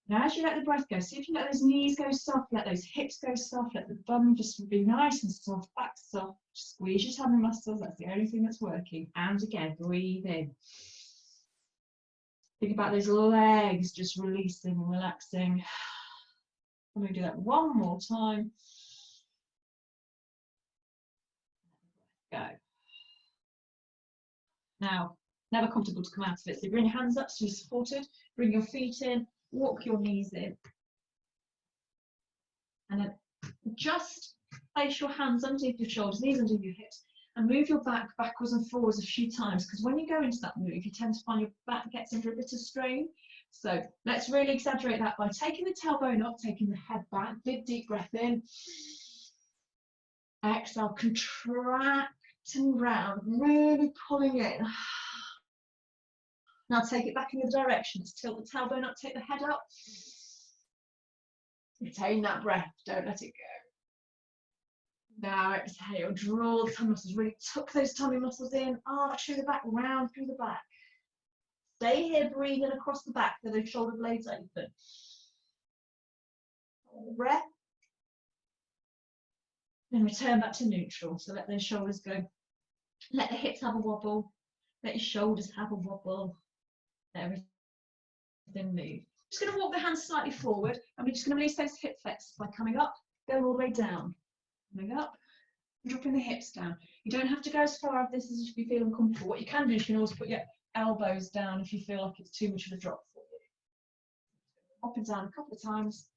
Now as you let the breath go, see if you let those knees go soft, let those hips go soft, let the bum just be nice and soft, back soft. Just squeeze your tummy muscles, that's the only thing that's working. And again, breathe in. Think about those legs just releasing and relaxing. I'm going to do that one more time. Go. Now, never comfortable to come out of it. So bring your hands up so you're supported, bring your feet in, walk your knees in. And then just place your hands underneath your shoulders, knees underneath your hips, and move your back backwards and forwards a few times, because when you go into that move, you tend to find your back gets under a bit of strain. So let's really exaggerate that by taking the tailbone up, taking the head back, big deep breath in. Exhale, contract and round, really pulling in. Now take it back in the other direction. Let's tilt the tailbone up, take the head up. Retain that breath, don't let it go. Now exhale, draw the tummy muscles, really tuck those tummy muscles in, arch through the back, round through the back. Stay here, breathing across the back, so those shoulder blades open. Breath. Then return back to neutral, so let those shoulders go. Let the hips have a wobble, let your shoulders have a wobble, let everything move. Just going to walk the hands slightly forward, and we're just going to release those hip flexors by coming up, going all the way down. Coming up, dropping the hips down. You don't have to go as far as this as if you feel uncomfortable. What you can do is you can always put your elbows down if you feel like it's too much of a drop for you. Up and down a couple of times.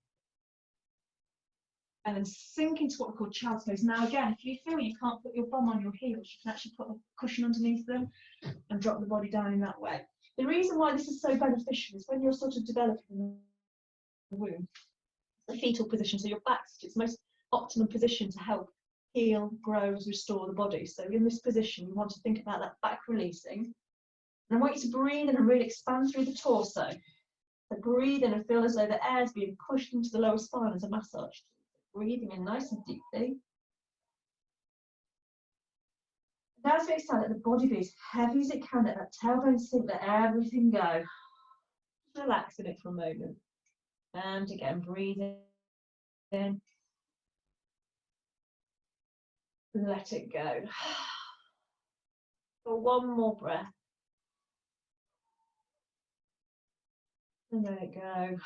And then sink into what we call child's pose. Now again, if you feel you can't put your bum on your heels, you can actually put a cushion underneath them and drop the body down in that way. The reason why this is so beneficial is when you're sort of developing the womb, the fetal position, so your back's its most optimum position to help heal, grow, restore the body. So in this position, you want to think about that back releasing. And I want you to breathe in and really expand through the torso. So breathe in and feel as though the air is being pushed into the lower spine as a massage. Breathing in nice and deeply. Now as we exhale, let the body be as heavy as it can, let that tailbone sink, let everything go. Just relax in it for a moment. And again, breathe in. And let it go. For one more breath. And let it go. And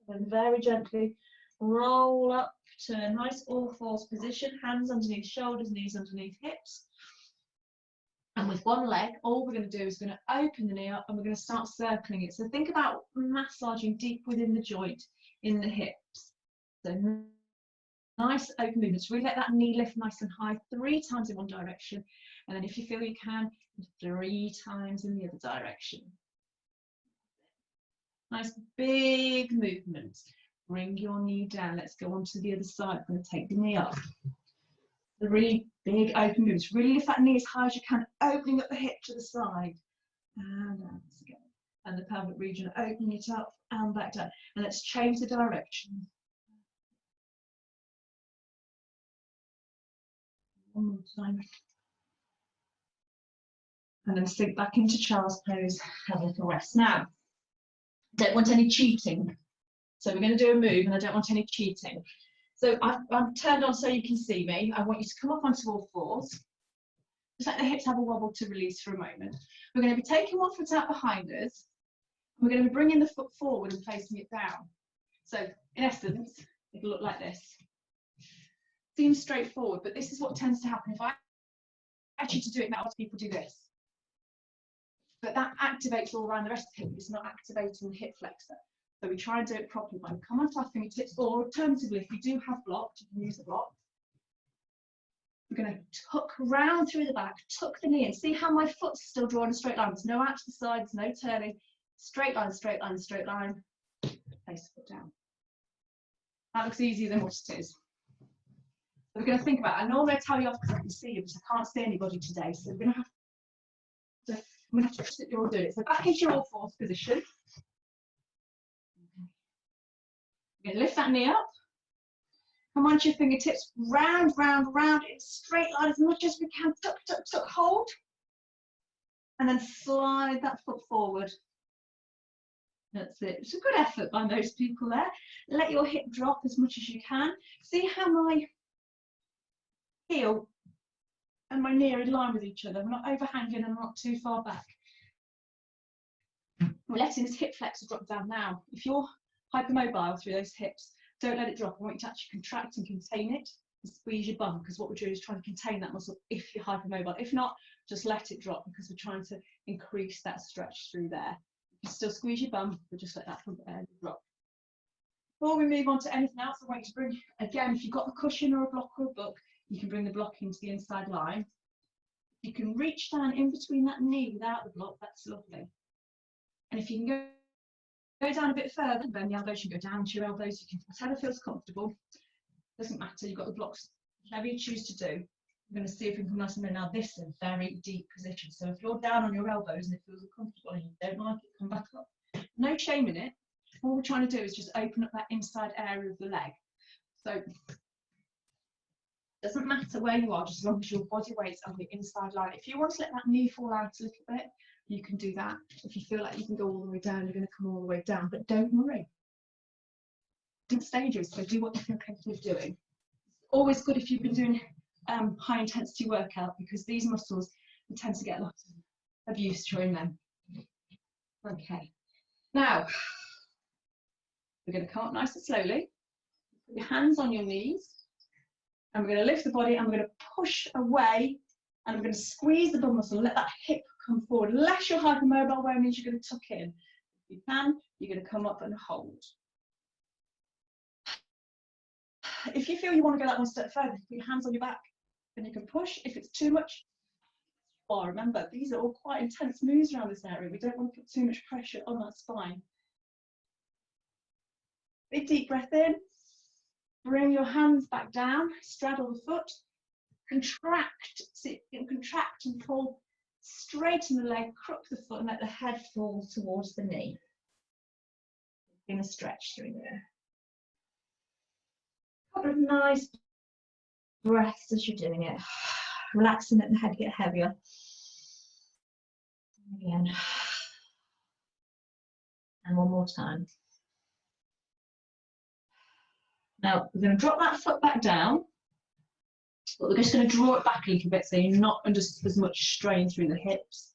then very gently roll up to a nice all-fours position, hands underneath shoulders, knees underneath hips. And with one leg, all we're going to do is going to open the knee up and we're going to start circling it. So think about massaging deep within the joint in the hips. So nice open movements. Really let that knee lift nice and high 3 times in one direction. And then if you feel you can, 3 times in the other direction. Nice big movement. Bring your knee down. Let's go on to the other side. I'm going to take the knee up. 3 big open movements. Really lift that knee as high as you can, opening up the hip to the side. And down again. And the pelvic region, opening it up and back down. And let's change the direction. One more time. And then sink back into child's pose, have a little rest. Now, don't want any cheating. So we're going to do a move and I don't want any cheating. So I've turned on so you can see me. I want you to come up onto all fours. Just let the hips have a wobble to release for a moment. We're going to be taking one foot out behind us. We're going to be bringing the foot forward and placing it down. So in essence, it'll look like this. Seems straightforward, but this is what tends to happen. If I ask you to do it now, people do this. But that activates all around the rest of the hip. It's not activating the hip flexor. So we try and do it properly by come onto our fingertips, or alternatively, if we do have blocked, you can use the block. We're going to tuck round through the back, tuck the knee in. See how my foot's still drawn a straight line. There's no out to the sides, no turning. Straight line, straight line, straight line. Place the foot down. That looks easier than what it is. So we're going to think about it. I normally tell you off because I can see you, but I can't see anybody today. So we're going to have to trust that you're all doing it. So back into your all fours position. You're going to lift that knee up. Come onto your fingertips, round, round, round, in a straight line as much as we can. Tuck, tuck, tuck, hold. And then slide that foot forward. That's it. It's a good effort by those people there. Let your hip drop as much as you can. See how my heel and my knee are in line with each other. I'm not overhanging and not too far back. We're letting this hip flexor drop down now. If you're hypermobile through those hips, don't let it drop. I want you to actually contract and contain it and squeeze your bum, because what we're doing is trying to contain that muscle if you're hypermobile. If not, just let it drop, because we're trying to increase that stretch through there. You can still squeeze your bum, but just let that drop. Before we move on to anything else, I want you to bring, again, if you've got a cushion or a block or a book, you can bring the block into the inside line. You can reach down in between that knee without the block, that's lovely. And if you can go down a bit further, then the elbows, you can go down to your elbows, you can, whatever feels comfortable. Doesn't matter, you've got the blocks, whatever you choose to do. I'm going to see if we can nice and now this is a very deep position. So if you're down on your elbows and it feels uncomfortable and you don't like it, come back up. No shame in it. All we're trying to do is just open up that inside area of the leg. So it doesn't matter where you are, just as long as your body weight's on the inside line. If you want to let that knee fall out a little bit, you can do that. If you feel like you can go all the way down, you're going to come all the way down, but don't worry. Different stages, so do what you feel capable of doing. Always good if you've been doing high intensity workout, because these muscles tend to get lots of use during them. Okay, now we're going to come up nice and slowly. Put your hands on your knees, and we're going to lift the body, and we're going to push away, and we're going to squeeze the bum muscle, let that hip come forward. Unless you're hypermobile, where it means you're going to tuck in. If you can, you're going to come up and hold. If you feel you want to go that one step further, put your hands on your back, and you can push. If it's too much, well, remember, these are all quite intense moves around this area. We don't want to put too much pressure on that spine. Big deep breath in. Bring your hands back down, straddle the foot, contract. See, you can contract and pull, straighten the leg, crook the foot, and let the head fall towards the knee. In a stretch through there. A couple of nice breaths as you're doing it. Relaxing, let the head get heavier. Again. And one more time. Now we're going to drop that foot back down, but we're just going to draw it back a little bit so you're not under as much strain through the hips.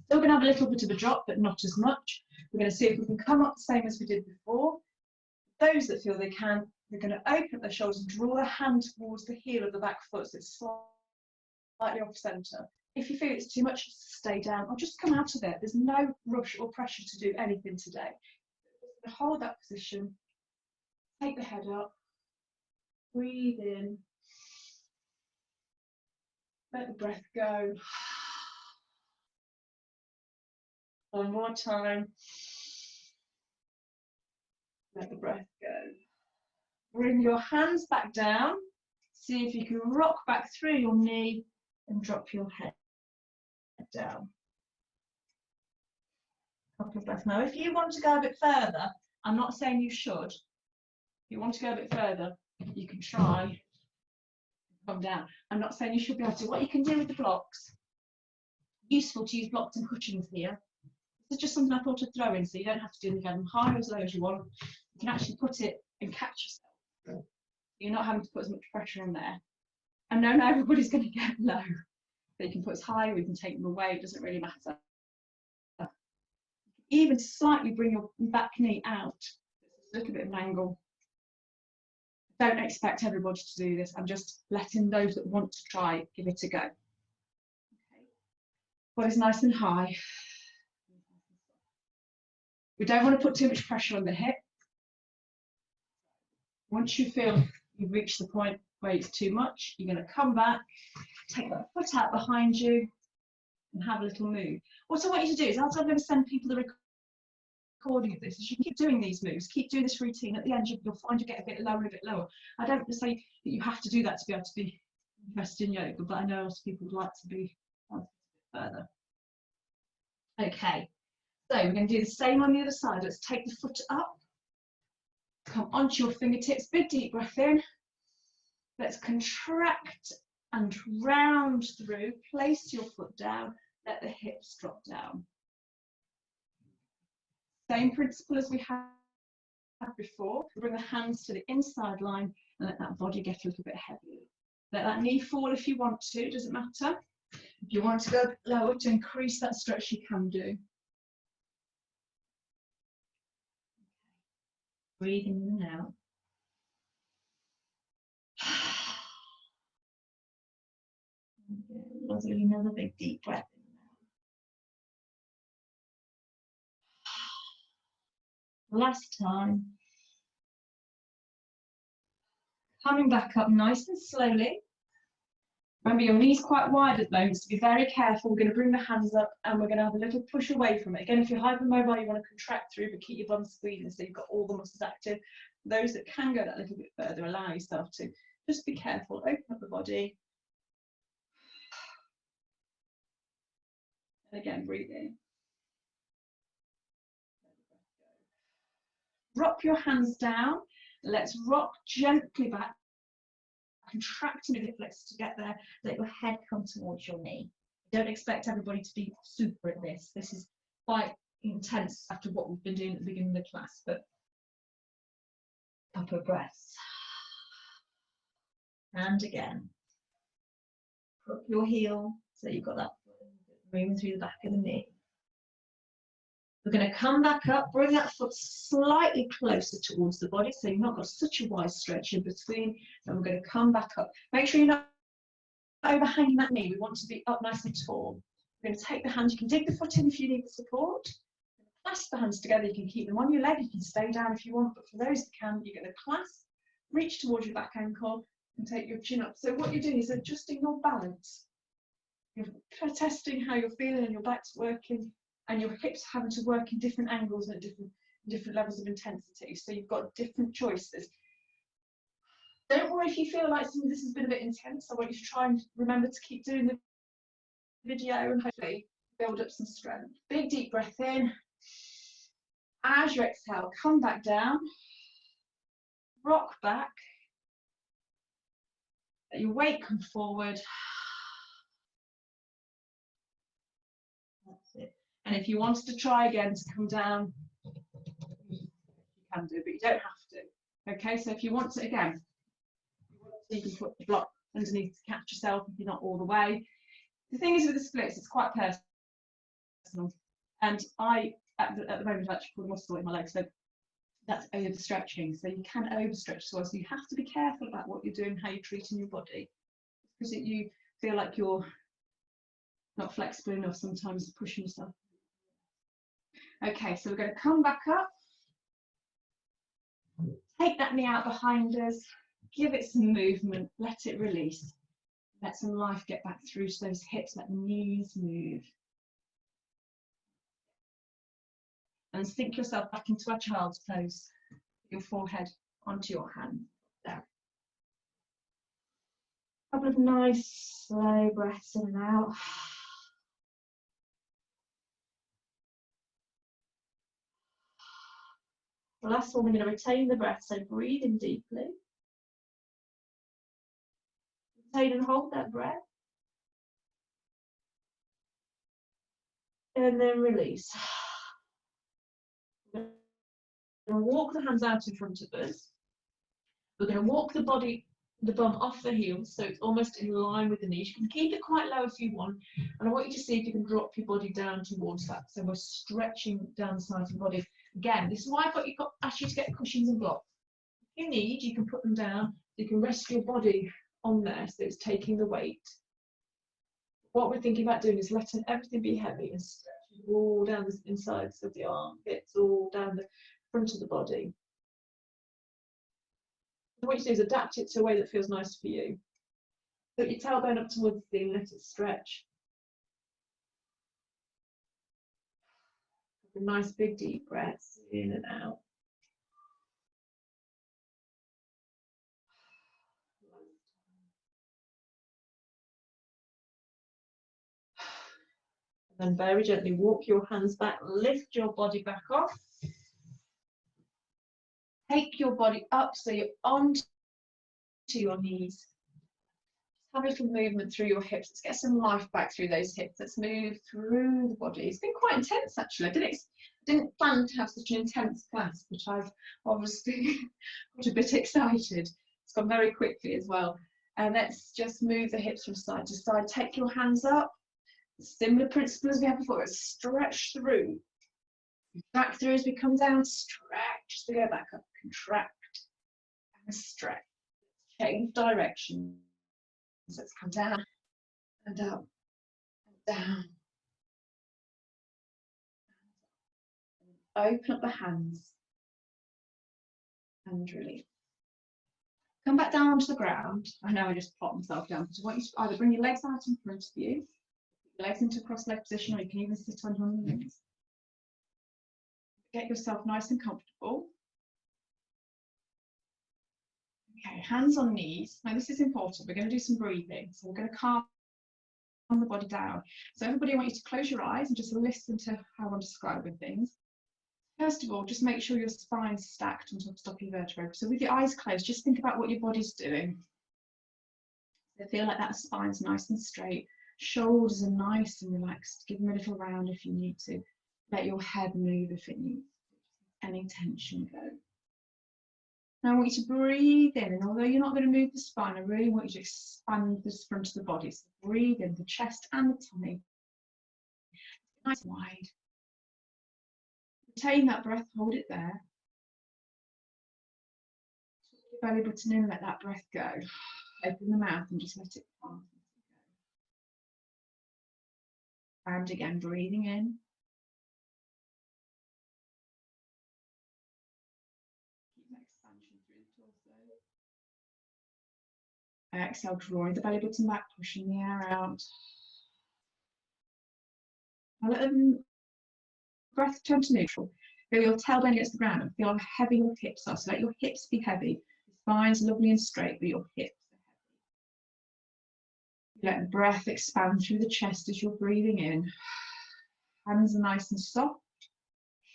Still going to have a little bit of a drop, but not as much. We're going to see if we can come up the same as we did before. Those that feel they can, they're going to open up their shoulders and draw their hand towards the heel of the back foot so it's slightly off centre. If you feel it's too much, stay down or just come out of it. There's no rush or pressure to do anything today. Hold that position, take the head up, breathe in, let the breath go. One more time. Let the breath go. Bring your hands back down. See if you can rock back through your knee and drop your head down. Couple of breaths. Now, if you want to go a bit further, I'm not saying you should. If you want to go a bit further, you can try. Come down. I'm not saying you should be able to. What you can do with the blocks, useful to use blocks and cushions here. This is just something I thought I'd throw in, so you don't have to do them high or as low as you want. You can actually put it and catch yourself. You're not having to put as much pressure on there. And no, not everybody's going to get low. But you can put as high or you can take them away, it doesn't really matter. Even slightly bring your back knee out. A little bit of an angle. Don't expect everybody to do this. I'm just letting those that want to try it give it a go. Okay. Body's nice and high. We don't want to put too much pressure on the hip. Once you feel you've reached the point where it's too much, you're going to come back, take that foot out behind you, and have a little move. What I want you to do is, as I'm going to send people the recording of this, is you can keep doing these moves, keep doing this routine. At the end, you'll find you get a bit lower and a bit lower. I don't say that you have to do that to be able to be invested in yoga, but I know lots of people would like to be a bit further. Okay, so we're going to do the same on the other side. Let's take the foot up, come onto your fingertips, big deep breath in. Let's contract and round through, place your foot down, let the hips drop down. Same principle as we had before. Bring the hands to the inside line and let that body get a little bit heavier. Let that knee fall if you want to, doesn't matter. If you want to go lower to increase that stretch, you can do. Breathing in and out. Another big deep breath in and out. Last time. Coming back up nice and slowly. Remember, your knee's quite wide at the moment, so be very careful. We're going to bring the hands up and we're going to have a little push away from it. Again, if you're hypermobile, you want to contract through, but keep your bum squeezing so you've got all the muscles active. Those that can go that little bit further, allow yourself to. Just be careful, open up the body. And again, breathe in. Drop your hands down. Let's rock gently back. Contracting the hip flexors to get there. Let your head come towards your knee. Don't expect everybody to be super at this. This is quite intense after what we've been doing at the beginning of the class, but couple of breaths. And again. Drop your heel so you've got that moving through the back of the knee. We're going to come back up, bring that foot slightly closer towards the body so you've not got such a wide stretch in between. And we're going to come back up. Make sure you're not overhanging that knee. We want to be up nice and tall. We're going to take the hand. You can dig the foot in if you need the support. Clasp the hands together. You can keep them on your leg. You can stay down if you want, but for those that can, you're going to clasp, reach towards your back ankle and take your chin up. So what you're doing is adjusting your balance. You're testing how you're feeling and your back's working. And your hips having to work in different angles and at different levels of intensity. So you've got different choices. Don't worry if you feel like some of this has been a bit intense. I want you to try and remember to keep doing the video and hopefully build up some strength. Big deep breath in. As you exhale, come back down. Rock back. Let your weight come forward. That's it. And if you wanted to try again to come down, you can do, but you don't have to. Okay, so if you want to, again, you can put the block underneath to catch yourself if you're not all the way. The thing is with the splits, it's quite personal. And I, at the moment, I've actually pulled a muscle in my leg, so that's overstretching. So you can overstretch as well. So you have to be careful about what you're doing, how you're treating your body. Because you feel like you're not flexible enough sometimes, pushing yourself. Okay, so we're going to come back up, take that knee out behind us, give it some movement, let it release, let some life get back through to those hips, let the knees move. And sink yourself back into a child's pose, your forehead onto your hand. There. A couple of nice slow breaths in and out. The last one, we're going to retain the breath, so breathe in deeply. Retain and hold that breath. And then release. We're going to walk the hands out in front of us. We're going to walk the body, the bum off the heels, so it's almost in line with the knees. You can keep it quite low if you want, and I want you to see if you can drop your body down towards that. So we're stretching down the sides of the body. Again, this is why I've asked you to get cushions and blocks. If you need, you can put them down. You can rest your body on there, so it's taking the weight. What we're thinking about doing is letting everything be heavy and stretching all down the insides of the armpits, all down the front of the body. What you do is adapt it to a way that feels nice for you. Put your tailbone up towards the ceiling, let it stretch. Nice big deep breaths in and out. And then very gently walk your hands back, lift your body back off. Take your body up so you're onto your knees. Have a little movement through your hips. Let's get some life back through those hips. Let's move through the body. It's been quite intense actually. I didn't plan to have such an intense class, but I've obviously got a bit excited. It's gone very quickly as well. And let's just move the hips from side to side. Take your hands up. Similar principle as we had before. Let's stretch through. Contract through as we come down. Stretch to go back up. Contract and stretch. Change direction. So let's come down and up and down. Open up the hands and release. Come back down onto the ground. I know I just plopped myself down. So I want you to either bring your legs out in front of you, your legs into cross leg position, or you can even sit on your knees. Get yourself nice and comfortable. Okay, hands on knees. Now this is important. We're going to do some breathing. So we're going to calm the body down. So everybody, I want you to close your eyes and just listen to how I'm describing things. First of all, just make sure your spine's stacked on top of your vertebrae. So with your eyes closed, just think about what your body's doing. So feel like that spine's nice and straight. Shoulders are nice and relaxed. Give them a little round if you need to. Let your head move if it needs. Any tension go. Now I want you to breathe in, and although you're not going to move the spine, I really want you to expand the front of the body. So breathe in the chest and the tummy. Nice and wide. Retain that breath, hold it there. Your belly button in, let that breath go. Open the mouth and just let it pass. And again, breathing in. Keep that expansion through the torso. Exhale, drawing the belly button back, pushing the air out. Now let the breath turn to neutral. Feel your tailbone against the ground and feel how heavy your hips are. So let your hips be heavy. The spine's lovely and straight, but your hips are heavy. Let the breath expand through the chest as you're breathing in. Hands are nice and soft.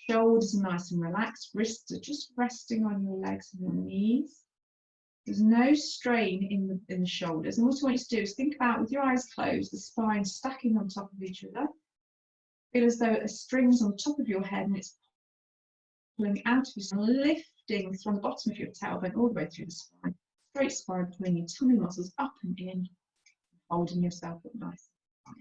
Shoulders are nice and relaxed. Wrists are just resting on your legs and your knees. There's no strain in the shoulders. And what I want you to do is think about, with your eyes closed, the spine stacking on top of each other. Feel as though a string's on top of your head and it's pulling out of you, so lifting from the bottom of your tailbone all the way through the spine. Straight spine, pulling your tummy muscles up and in, holding yourself up nice and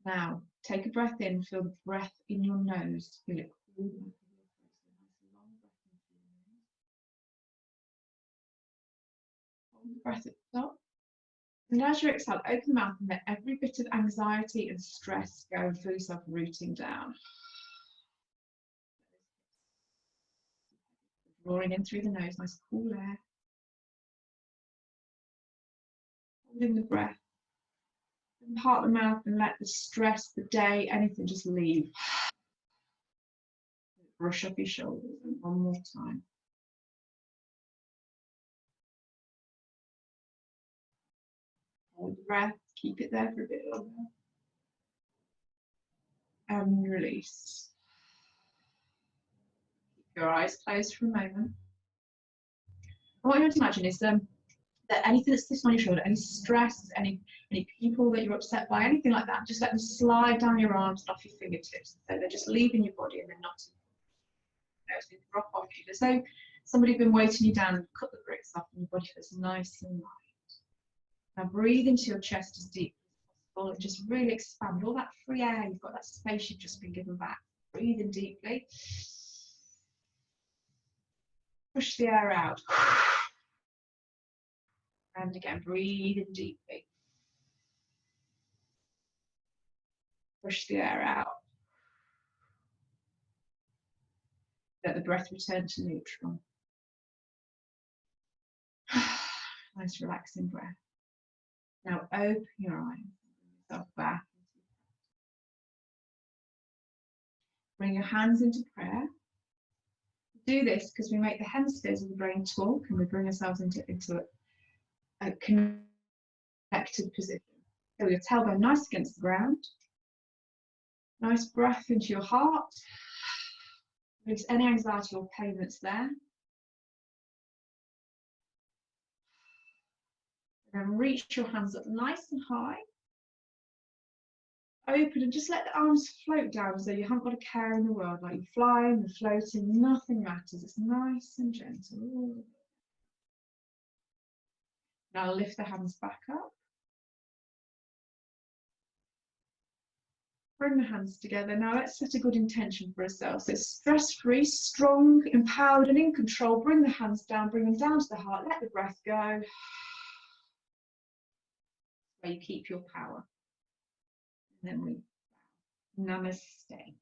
high. Now, take a breath in, feel the breath in your nose. Feel it cool. Hold the breath at the top. And as you exhale, open the mouth and let every bit of anxiety and stress go and feel yourself rooting down. Drawing in through the nose, nice cool air. Holding the breath. And part the mouth and let the stress, the day, anything just leave. Brush up your shoulders. And one more time. Hold the breath, keep it there for a bit longer. And release. Keep your eyes closed for a moment. What you want to imagine is that anything that's sitting on your shoulder, any stress, any people that you're upset by, anything like that, just let them slide down your arms and off your fingertips. So they're just leaving your body and they're not, they drop off you. As though somebody had been weighting you down and cut the bricks off and your body feels nice and light. Now breathe into your chest as deep as possible and just really expand all that free air. You've got that space you've just been given back. Breathe in deeply. Push the air out. And again, breathe in deeply. Push the air out. Let the breath return to neutral. Nice relaxing breath. Now open your eyes. Bring yourself back. Bring your hands into prayer. Do this because we make the hemispheres of the brain talk and we bring ourselves into a connected position. So your tailbone nice against the ground. Nice breath into your heart. Release any anxiety or pain that's there. And then reach your hands up nice and high. Open and just let the arms float down as though you haven't got a care in the world, like you're flying, you're floating, nothing matters. It's nice and gentle. Now lift the hands back up. Bring the hands together. Now let's set a good intention for ourselves. So stress-free, strong, empowered and in control. Bring the hands down, bring them down to the heart. Let the breath go. Where you keep your power. And then we Namaste.